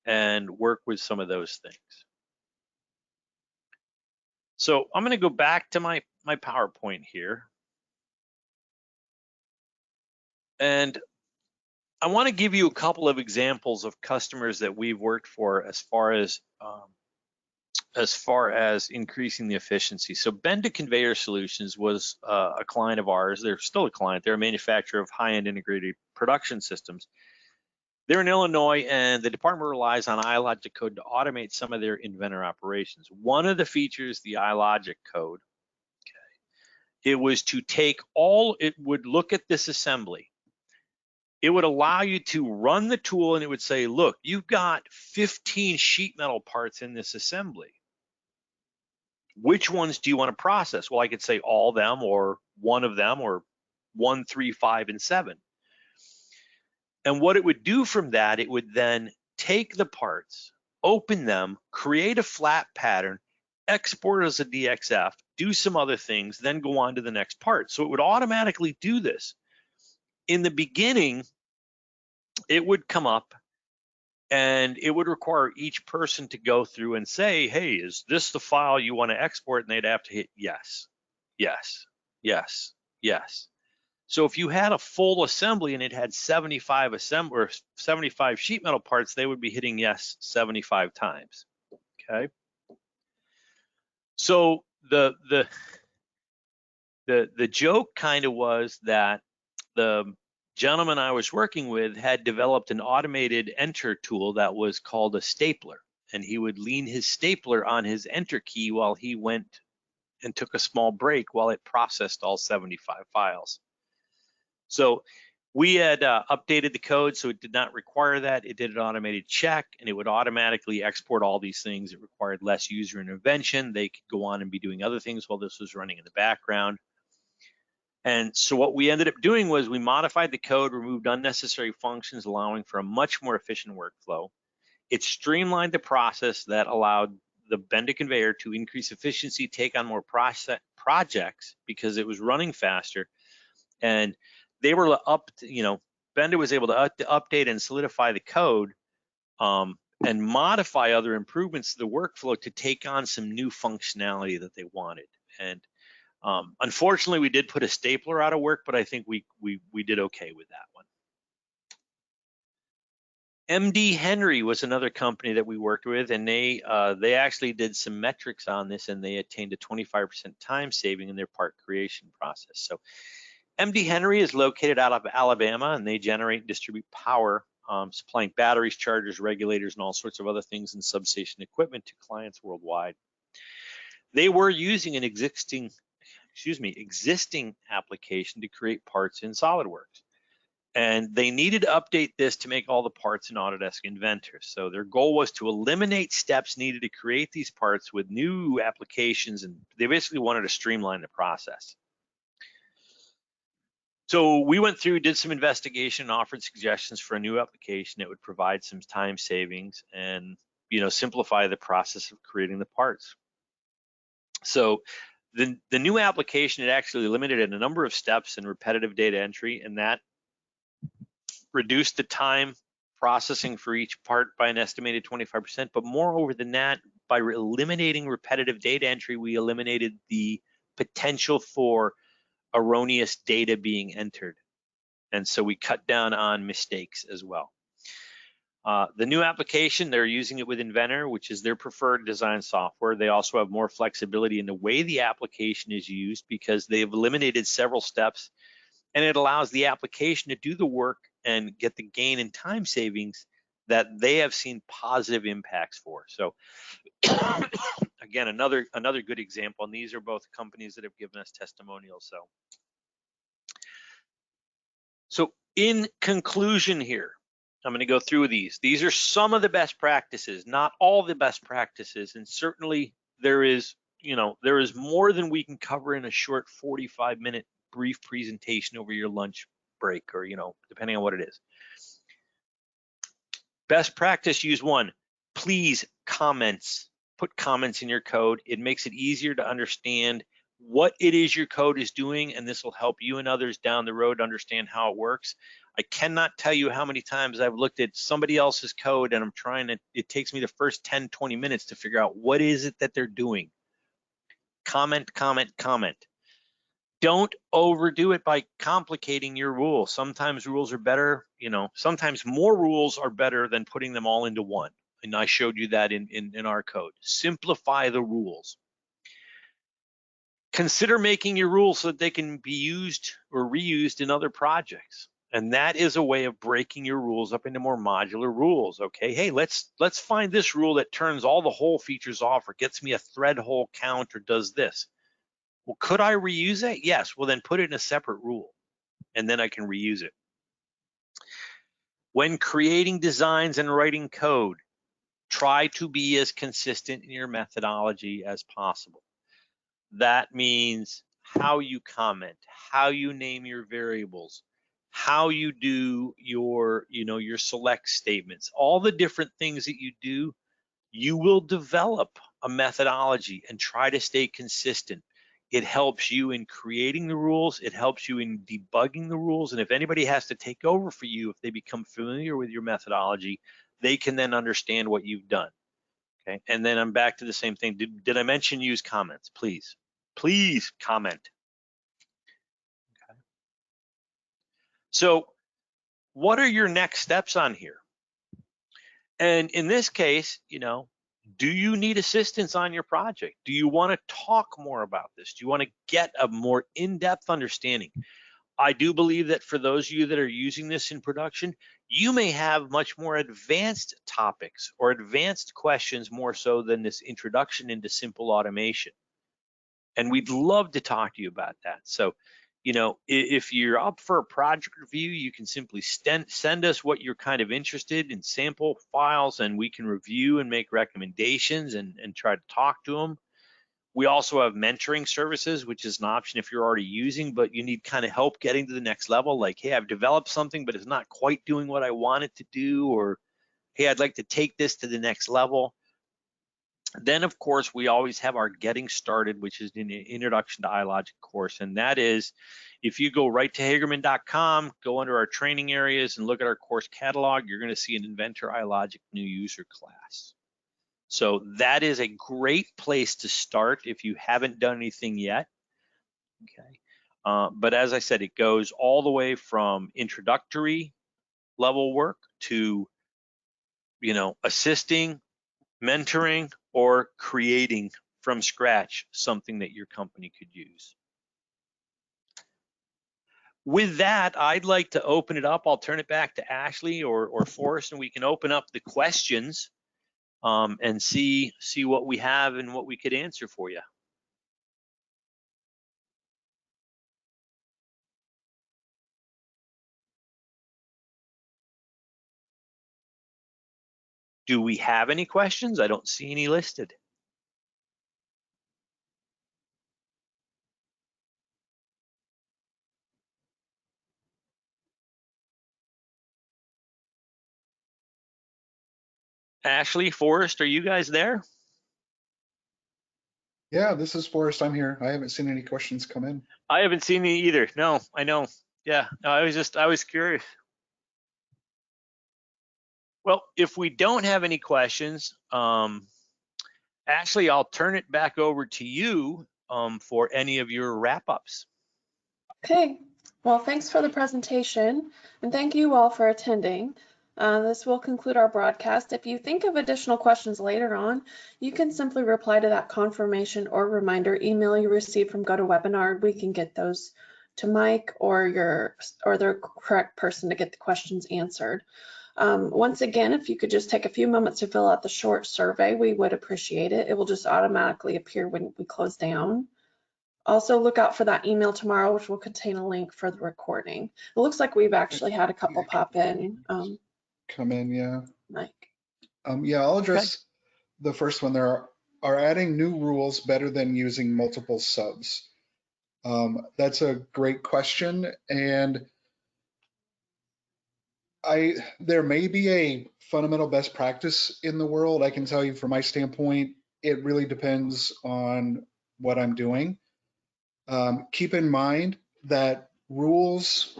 A: and work with some of those things. So I'm going to go back to my PowerPoint here. And I want to give you a couple of examples of customers that we've worked for as far as increasing the efficiency. So Benda Conveyor Solutions was a client of ours. They're still a client. They're a manufacturer of high-end integrated production systems. They're in Illinois, and the department relies on iLogic code to automate some of their Inventor operations. One of the features, the iLogic code, okay, it was to take it would look at this assembly. It would allow you to run the tool and it would say, look, you've got 15 sheet metal parts in this assembly. Which ones do you want to process? Well, I could say all of them or one of them or 1, 3, 5, and 7. And what it would do from that, it would then take the parts, open them, create a flat pattern, export as a DXF, do some other things, then go on to the next part. So it would automatically do this. In the beginning, it would come up and it would require each person to go through and say, hey, is this the file you want to export? And they'd have to hit yes, yes, yes, yes. So if you had a full assembly and it had 75 sheet metal parts, they would be hitting yes 75 times. Okay. So the joke kind of was that the gentleman I was working with had developed an automated enter tool that was called a stapler, and he would lean his stapler on his enter key while he went and took a small break while it processed all 75 files. So we had updated the code so it did not require that. It did an automated check and it would automatically export all these things. It required less user intervention. They could go on and be doing other things while this was running in the background. And so what we ended up doing was we modified the code, removed unnecessary functions, allowing for a much more efficient workflow. It streamlined the process that allowed the Benda conveyor to increase efficiency, take on more projects because it was running faster. And they were Benda was able to update and solidify the code and modify other improvements to the workflow to take on some new functionality that they wanted. And unfortunately, we did put a stapler out of work, but I think we did okay with that one. MD Henry was another company that we worked with, and they actually did some metrics on this, and they attained a 25% time saving in their part creation process. So MD Henry is located out of Alabama, and they generate and distribute power, supplying batteries, chargers, regulators, and all sorts of other things in substation equipment to clients worldwide. They were using an existing application to create parts in SolidWorks. And they needed to update this to make all the parts in Autodesk Inventor. So their goal was to eliminate steps needed to create these parts with new applications, and they basically wanted to streamline the process. So we went through, did some investigation, and offered suggestions for a new application that would provide some time savings and simplify the process of creating the parts. So the new application had actually eliminated a number of steps and repetitive data entry, and that reduced the time processing for each part by an estimated 25%. But moreover than that, by eliminating repetitive data entry, we eliminated the potential for erroneous data being entered. And so we cut down on mistakes as well. The new application, they're using it with Inventor, which is their preferred design software. They also have more flexibility in the way the application is used because they've eliminated several steps, and it allows the application to do the work and get the gain in time savings that they have seen positive impacts for. So again, another good example, and these are both companies that have given us testimonials. So in conclusion here, I'm going to go through these. These are some of the best practices, not all the best practices, and certainly there is more than we can cover in a short 45-minute brief presentation over your lunch break, or depending on what it is. Best practice, use one. Please, comments. Put comments in your code. It makes it easier to understand what it is your code is doing, and this will help you and others down the road understand how it works. I cannot tell you how many times I've looked at somebody else's code and it takes me the first 10, 20 minutes to figure out what is it that they're doing. Comment, comment, comment. Don't overdo it by complicating your rules. Sometimes rules are better, sometimes more rules are better than putting them all into one. And I showed you that in our code. Simplify the rules. Consider making your rules so that they can be used or reused in other projects. And that is a way of breaking your rules up into more modular rules. Okay, hey, let's find this rule that turns all the hole features off or gets me a thread hole count or does this. Well, could I reuse it? Yes, well then put it in a separate rule and then I can reuse it. When creating designs and writing code, try to be as consistent in your methodology as possible. That means how you comment, how you name your variables, how you do your, your select statements, all the different things that you do, you will develop a methodology and try to stay consistent. It helps you in creating the rules. It helps you in debugging the rules. And if anybody has to take over for you, if they become familiar with your methodology, they can then understand what you've done. Okay. And then I'm back to the same thing. Did I mention use comments? Please comment. Okay. So what are your next steps on here? And in this case, do you need assistance on your project? Do you want to talk more about this? Do you want to get a more in-depth understanding? I do believe that for those of you that are using this in production, you may have much more advanced topics or advanced questions more so than this introduction into simple automation. And we'd love to talk to you about that. So, if you're up for a project review, you can simply send us what you're kind of interested in, sample files, and we can review and make recommendations and try to talk to them. We also have mentoring services, which is an option if you're already using, but you need kind of help getting to the next level. Like, hey, I've developed something, but it's not quite doing what I want it to do, or hey, I'd like to take this to the next level. Then, of course, we always have our Getting Started, which is an introduction to iLogic course. And that is, if you go right to Hagerman.com, go under our training areas and look at our course catalog, you're going to see an Inventor iLogic new user class. So that is a great place to start if you haven't done anything yet. Okay. But as I said, it goes all the way from introductory level work to, assisting, mentoring, or creating from scratch something that your company could use. With that, I'd like to open it up. I'll turn it back to Ashley or Forrest, and we can open up the questions and see what we have and what we could answer for you. Do we have any questions? I don't see any listed. Ashley, Forrest, are you guys there?
B: Yeah, this is Forrest. I'm here. I haven't seen any questions come in.
A: I haven't seen any either. No, I know. Yeah, no, I was curious. Well, if we don't have any questions, Ashley, I'll turn it back over to you for any of your wrap-ups.
C: Okay, well, thanks for the presentation, and thank you all for attending. This will conclude our broadcast. If you think of additional questions later on, you can simply reply to that confirmation or reminder email you received from GoToWebinar. We can get those to Mike or the correct person to get the questions answered. Once again, if you could just take a few moments to fill out the short survey, we would appreciate it. It will just automatically appear when we close down. Also, look out for that email tomorrow, which will contain a link for the recording. It looks like we've actually had a couple pop in.
B: Come in, yeah.
C: Mike.
B: Yeah, I'll address the first one. There are adding new rules better than using multiple subs? That's a great question, and there may be a fundamental best practice in the world. I can tell you from my standpoint, it really depends on what I'm doing. Keep in mind that rules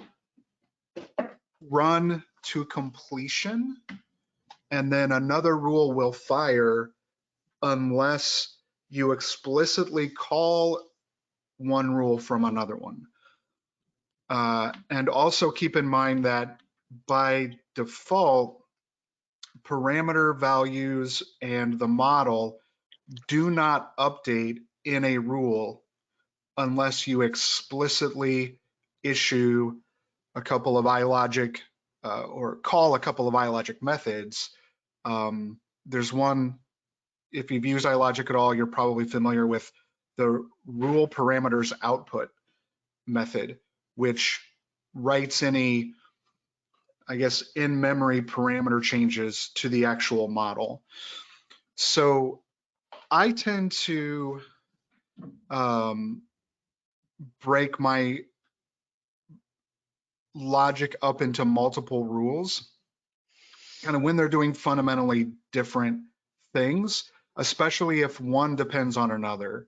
B: run to completion, and then another rule will fire unless you explicitly call one rule from another one. And also keep in mind that by default, parameter values and the model do not update in a rule unless you explicitly issue a couple of iLogic or call a couple of iLogic methods. There's one, if you've used iLogic at all, you're probably familiar with the rule parameters output method, which writes any, I guess, in-memory parameter changes to the actual model. So I tend to break my logic up into multiple rules, kind of when they're doing fundamentally different things, especially if one depends on another.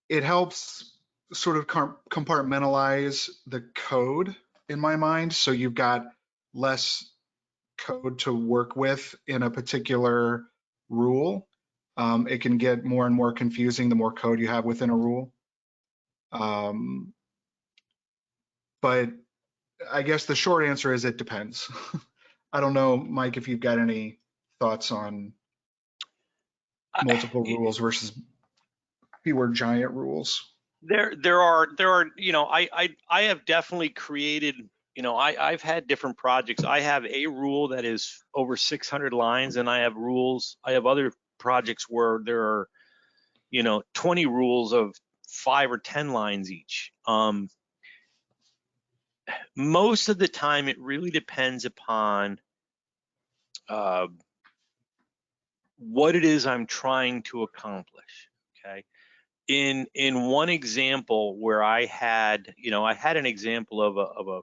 B: It helps sort of compartmentalize the code in my mind, so you've got less code to work with in a particular rule. It can get more and more confusing the more code you have within a rule. But I guess the short answer is it depends. I don't know, Mike, if you've got any thoughts on multiple rules versus fewer giant rules.
A: There are, you know, I have definitely created, you know, I've had different projects. I have a rule that is over 600 lines, and I have other projects where there are, you know, 20 rules of 5 or 10 lines each. Most of the time, it really depends upon what it is I'm trying to accomplish. Okay. In one example where I had, you know, I had an example of a,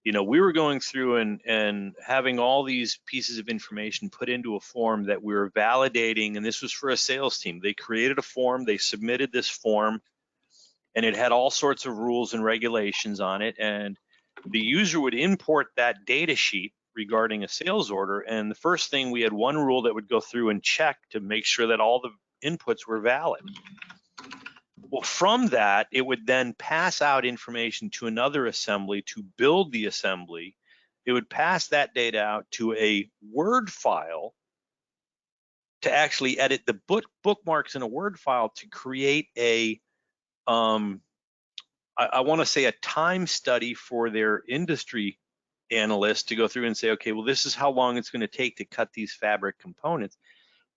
A: you know, we were going through and having all these pieces of information put into a form that we were validating, and this was for a sales team. They created a form, they submitted this form, and it had all sorts of rules and regulations on it, and the user would import that data sheet regarding a sales order, and the first thing, we had one rule that would go through and check to make sure that all the inputs were valid. Well, from that, it would then pass out information to another assembly to build the assembly. It would pass that data out to a Word file to actually edit the bookmarks in a Word file to create a, I want to say, a time study for their industry analyst to go through and say, okay, well, this is how long it's going to take to cut these fabric components.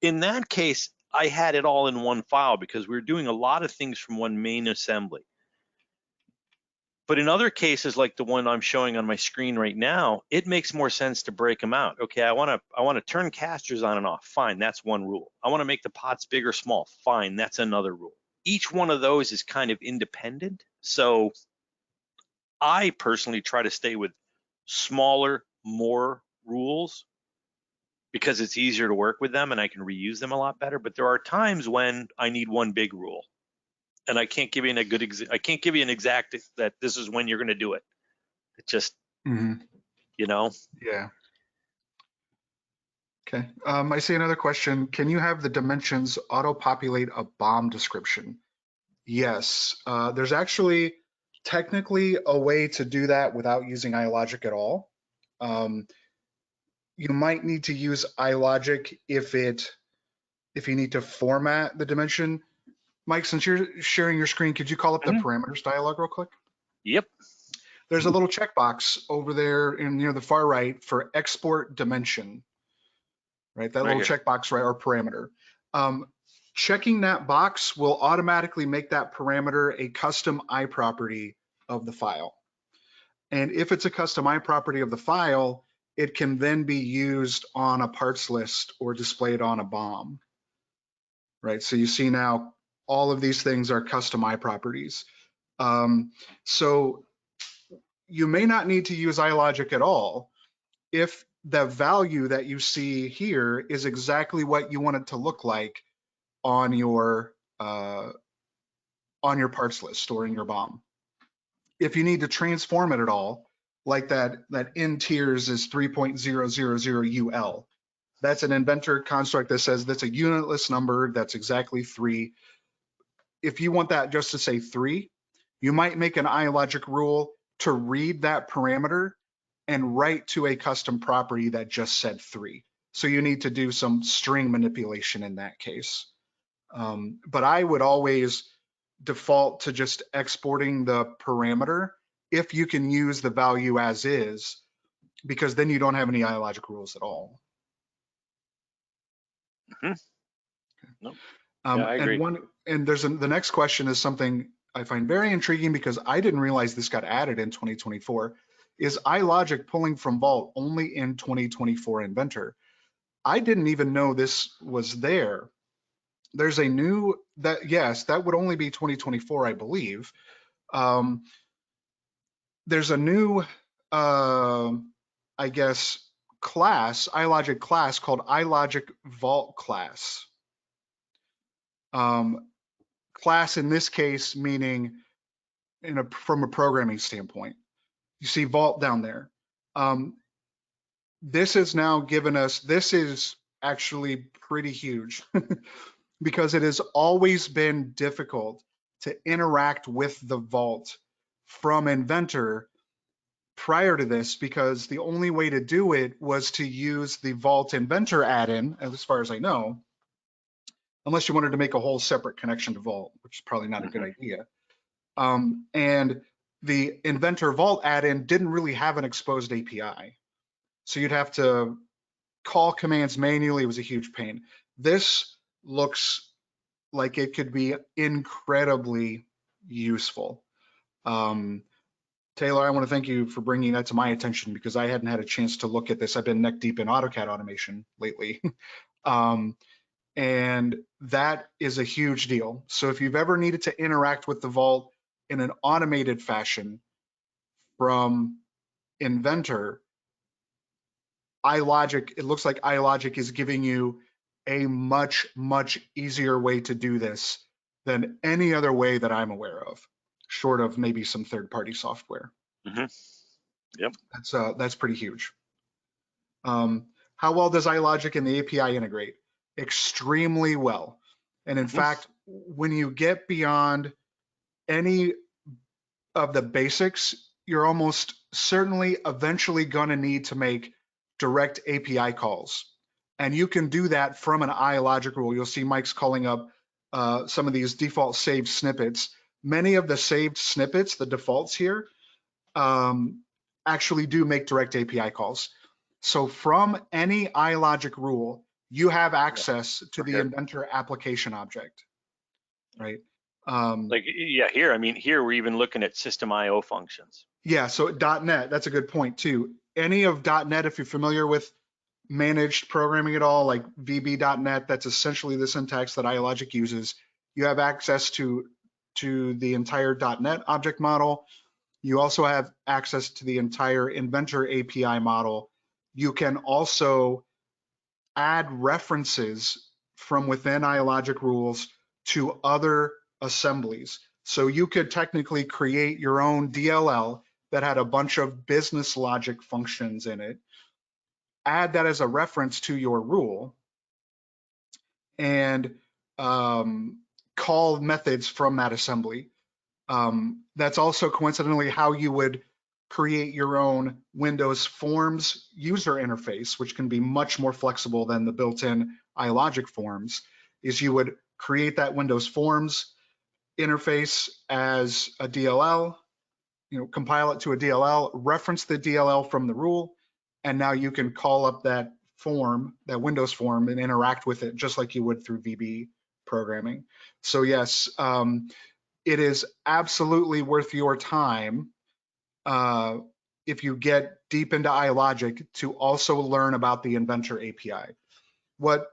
A: In that case, I had it all in one file because we were doing a lot of things from one main assembly. But in other cases, like the one I'm showing on my screen right now, it makes more sense to break them out. Okay, I want to turn casters on and off. Fine, that's one rule. I want to make the pots big or small. Fine, that's another rule. Each one of those is kind of independent. So I personally try to stay with smaller, more rules because it's easier to work with them and I can reuse them a lot better. But there are times when I need one big rule, and I can't give you I can't give you an exact that this is when you're going to do it. It just, you know.
B: Yeah. Okay. I see another question. Can you have the dimensions auto-populate a BOM description? Yes. There's actually technically a way to do that without using iLogic at all. You might need to use iLogic if you need to format the dimension. Mike, since you're sharing your screen, could you call up the parameters dialog real quick?
A: Yep.
B: There's a little checkbox over there in near the far right for export dimension, right? That little checkbox, right, or parameter. Checking that box will automatically make that parameter a custom iProperty of the file. And if it's a custom iProperty of the file, it can then be used on a parts list or displayed on a BOM, right? So you see now all of these things are custom iProperties. So you may not need to use iLogic at all if the value that you see here is exactly what you want it to look like on your parts list or in your BOM. If you need to transform it at all, like that in tiers is 3.000 UL. That's an Inventor construct that says that's a unitless number, that's exactly 3. If you want that just to say 3, you might make an iLogic rule to read that parameter and write to a custom property that just said 3. So you need to do some string manipulation in that case. But I would always default to just exporting the parameter if you can use the value as is, because then you don't have any iLogic rules at all.
A: Nope. Yeah, I agree.
B: And there's the next question is something I find very intriguing because I didn't realize this got added in 2024. Is iLogic pulling from Vault only in 2024 Inventor? I didn't even know this was there. there's a new, that would only be 2024, I believe. There's a new, I guess, class, iLogic class called iLogic Vault class. Class in this case meaning from a programming standpoint. You see Vault down there. This has now given us, this is actually pretty huge because it has always been difficult to interact with the Vault from Inventor prior to this, because the only way to do it was to use the Vault Inventor add-in, as far as I know, unless you wanted to make a whole separate connection to Vault, which is probably not a good idea. And the Inventor Vault add-in didn't really have an exposed API. So you'd have to call commands manually. It was a huge pain. This looks like it could be incredibly useful. Taylor, I want to thank you for bringing that to my attention because I hadn't had a chance to look at this. I've been neck deep in AutoCAD automation lately. And that is a huge deal. So if you've ever needed to interact with the Vault in an automated fashion from Inventor, iLogic, it looks like iLogic is giving you a much, much easier way to do this than any other way that I'm aware of, short of maybe some third-party software.
A: Yep.
B: That's pretty huge. How well does iLogic and the API integrate? Extremely well. And in fact, when you get beyond any of the basics, you're almost certainly eventually going to need to make direct API calls. And you can do that from an iLogic rule. You'll see Mike's calling up some of these default saved snippets. Many of the saved snippets, the defaults here, actually do make direct API calls. So from any iLogic rule, you have access to the Inventor application object, right?
A: Here, I mean, here we're even looking at system IO functions.
B: Yeah, so .NET, that's a good point too. Any of .NET, if you're familiar with managed programming at all, like VB.NET, that's essentially the syntax that iLogic uses. You have access to the entire .NET object model. You also have access to the entire Inventor API model. You can also add references from within iLogic rules to other assemblies. So you could technically create your own DLL that had a bunch of business logic functions in it, add that as a reference to your rule, and call methods from that assembly. That's also coincidentally how you would create your own Windows Forms user interface, which can be much more flexible than the built-in iLogic forms, is you would create that Windows Forms interface as a DLL, compile it to a DLL, reference the DLL from the rule, and now you can call up that form, that Windows form, and interact with it just like you would through VB programming. So yes, it is absolutely worth your time if you get deep into iLogic to also learn about the Inventor API. What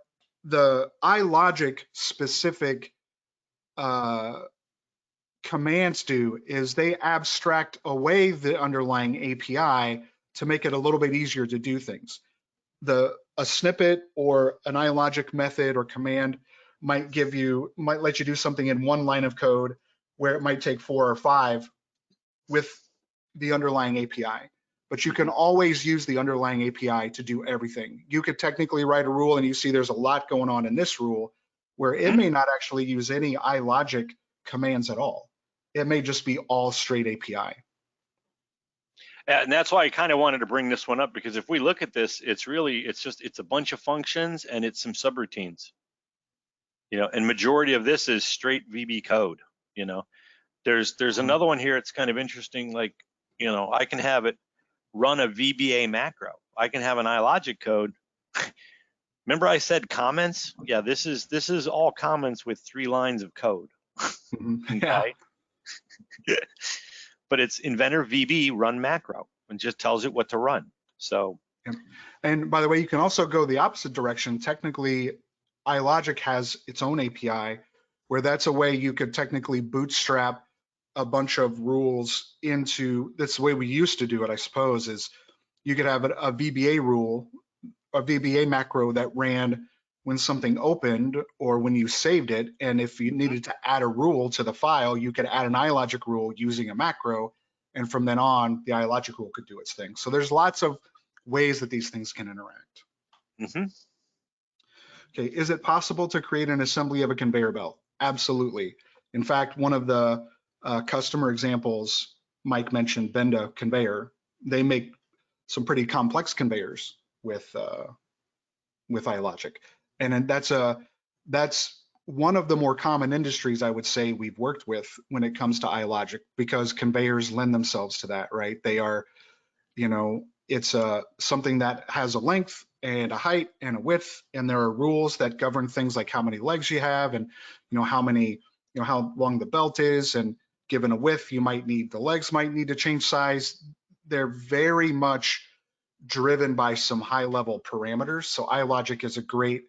B: the iLogic specific commands do is they abstract away the underlying API to make it a little bit easier to do things. A snippet or an iLogic method or command might let you do something in one line of code where it might take 4 or 5 with the underlying API. But you can always use the underlying API to do everything. You could technically write a rule and you see there's a lot going on in this rule where it may not actually use any iLogic commands at all. It may just be all straight API.
A: And that's why I kind of wanted to bring this one up, because if we look at this, it's a bunch of functions and it's some subroutines, and majority of this is straight VB code. There's another one here. It's kind of interesting. Like, I can have it run a VBA macro. I can have an iLogic code. Remember I said comments? Yeah, this is all comments with 3 lines of code. Okay. But it's Inventor VB run macro and just tells it what to run. So,
B: and by the way, you can also go the opposite direction. Technically, iLogic has its own API where that's a way you could technically bootstrap a bunch of rules into, that's the way we used to do it, I suppose, is you could have a VBA rule, a VBA macro that ran when something opened or when you saved it. And if you needed to add a rule to the file, you could add an iLogic rule using a macro. And from then on, the iLogic rule could do its thing. So there's lots of ways that these things can interact.
A: Mm-hmm.
B: Okay, is it possible to create an assembly of a conveyor belt? Absolutely. In fact, one of the customer examples, Mike mentioned, Benda Conveyor, they make some pretty complex conveyors with iLogic. And that's one of the more common industries I would say we've worked with when it comes to iLogic, because conveyors lend themselves to that, right? They are, it's something that has a length and a height and a width, and there are rules that govern things like how many legs you have and how long the belt is, and given a width, the legs might need to change size. They're very much driven by some high level parameters. So iLogic is a great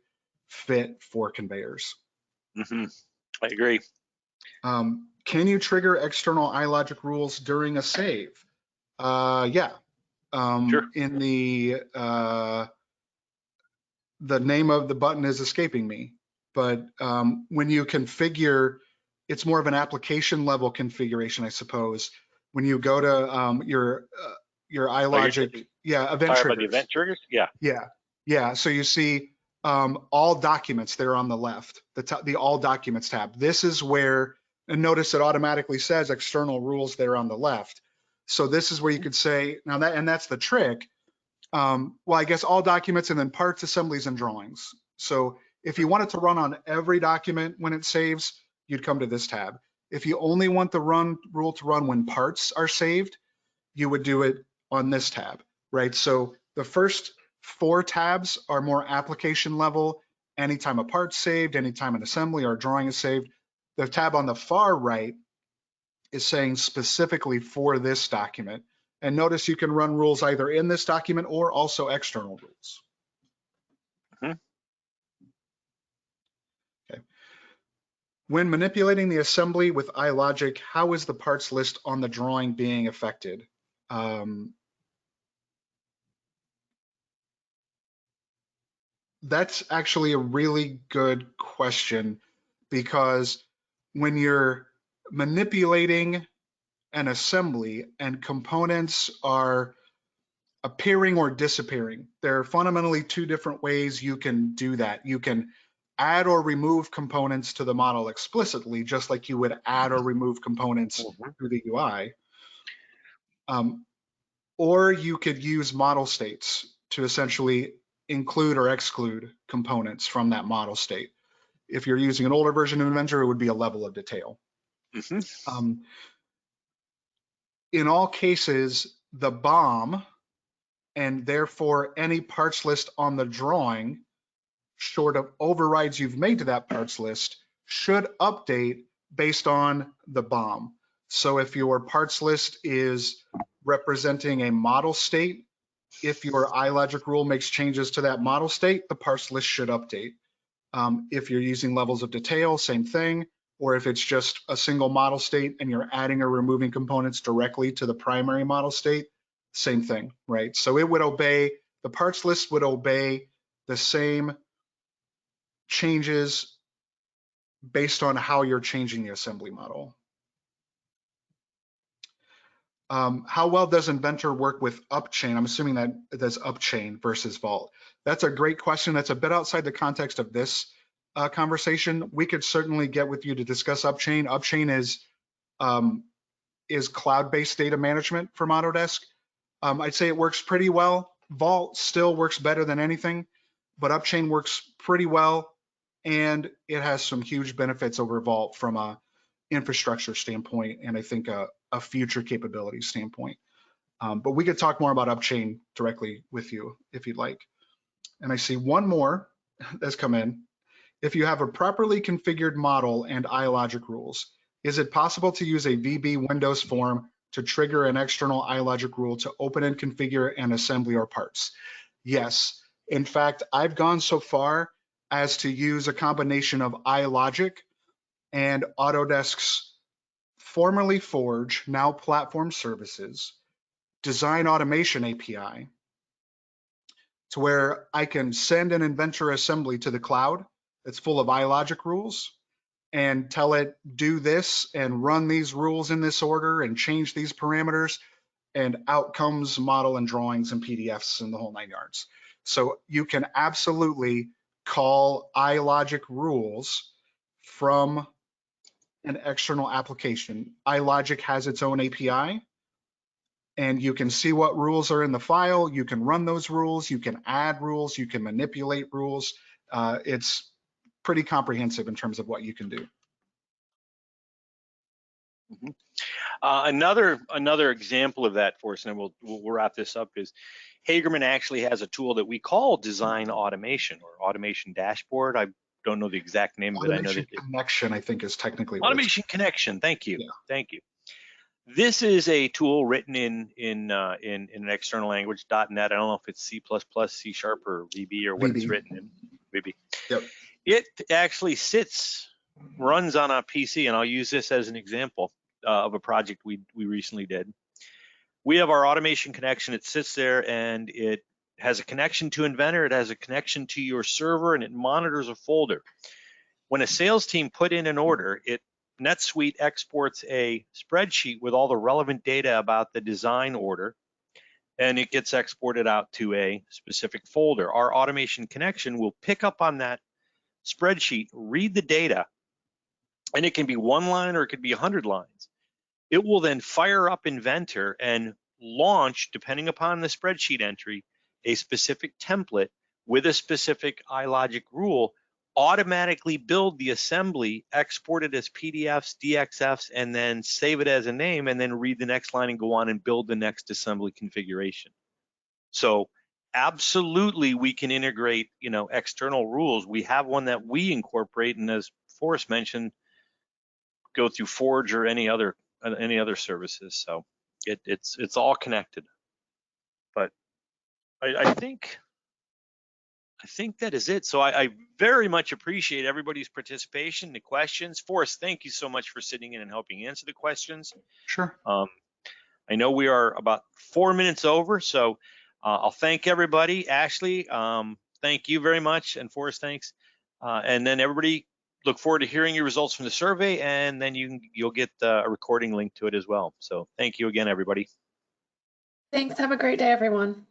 B: fit for conveyors.
A: Mm-hmm. I agree.
B: Can you trigger external iLogic rules during a save? Yeah.
A: Sure.
B: In the name of the button is escaping me, but when you configure, it's more of an application level configuration, I suppose. When you go to your iLogic, event triggers.
A: The event triggers?
B: Yeah. So you see all documents there on the left, the all documents tab. This is where, and notice it automatically says external rules there on the left. So this is where you could say, now that's the trick. Well, I guess all documents and then parts, assemblies, and drawings. So if you want it to run on every document when it saves, you'd come to this tab. If you only want the rule to run when parts are saved, you would do it on this tab, right? So the first 4 tabs are more application level. Anytime a part's saved, anytime an assembly or a drawing is saved. The tab on the far right is saying specifically for this document. And notice you can run rules either in this document or also external rules.
A: Mm-hmm.
B: Okay. When manipulating the assembly with iLogic, how is the parts list on the drawing being affected? That's actually a really good question, because when you're manipulating an assembly and components are appearing or disappearing, there are fundamentally 2 different ways you can do that. You can add or remove components to the model explicitly, just like you would add or remove components through the UI. Or you could use model states to essentially include or exclude components from that model state. If you're using an older version of Inventor, it would be a level of detail.
A: Mm-hmm.
B: In all cases, the BOM, and therefore any parts list on the drawing, short of overrides you've made to that parts list, should update based on the BOM. So if your parts list is representing a model state, if your iLogic rule makes changes to that model state, the parts list should update. If you're using levels of detail, same thing. Or if it's just a single model state and you're adding or removing components directly to the primary model state, same thing, right? So it would obey, the parts list would obey the same changes based on how you're changing the assembly model. How well does Inventor work with Upchain? I'm assuming that that's Upchain versus Vault. That's a great question. That's a bit outside the context of this conversation. We could certainly get with you to discuss Upchain. Upchain is cloud-based data management from Autodesk. I'd say it works pretty well. Vault still works better than anything, but Upchain works pretty well, and it has some huge benefits over Vault from a infrastructure standpoint, and I think a future capability standpoint. But we could talk more about Upchain directly with you if you'd like. And I see one more that's come in. If you have a properly configured model and iLogic rules, is it possible to use a VB Windows form to trigger an external iLogic rule to open and configure an assembly or parts? Yes. In fact, I've gone so far as to use a combination of iLogic and Autodesk's formerly Forge, now Platform Services, design automation API, to where I can send an Inventor assembly to the cloud that's full of iLogic rules and tell it, do this and run these rules in this order and change these parameters, and out comes model and drawings and PDFs and the whole 9 yards. So you can absolutely call iLogic rules from an external application. iLogic has its own API, and you can see what rules are in the file. You can run those rules. You can add rules. You can manipulate rules. It's pretty comprehensive in terms of what you can do.
A: Mm-hmm. Another example of that for us, and we'll wrap this up, is Hagerman actually has a tool that we call Design Automation or Automation Dashboard. I don't know the exact name of it. I know that
B: Connection, I think, is technically what
A: Automation Connection. Thank you.
B: Yeah.
A: Thank you. This is a tool written in an external language, .NET. I don't know if it's C++, C# or VB or what
B: VB.
A: it's written in. VB.
B: Yep.
A: It actually runs on a PC, and I'll use this as an example of a project we recently did. We have our automation connection. It sits there and it has a connection to Inventor. It has a connection to your server, and it monitors a folder. When a sales team put in an order, NetSuite exports a spreadsheet with all the relevant data about the design order, and it gets exported out to a specific folder. Our automation connection will pick up on that spreadsheet, read the data, and it can be 1 line or it could be 100 lines. It will then fire up Inventor and launch, depending upon the spreadsheet entry, a specific template with a specific iLogic rule, automatically build the assembly, export it as PDFs, DXFs, and then save it as a name, and then read the next line and go on and build the next assembly configuration. So absolutely, we can integrate, external rules. We have one that we incorporate, and as Forrest mentioned, go through Forge or any other services. So it's all connected. But I think that is it. So I very much appreciate everybody's participation, the questions. Forrest, thank you so much for sitting in and helping answer the questions.
B: Sure.
A: I know we are about 4 minutes over, so I'll thank everybody. Ashley, thank you very much, and Forrest, thanks. And then everybody, look forward to hearing your results from the survey, and then you'll get a recording link to it as well. So thank you again, everybody.
C: Thanks. Have a great day, everyone.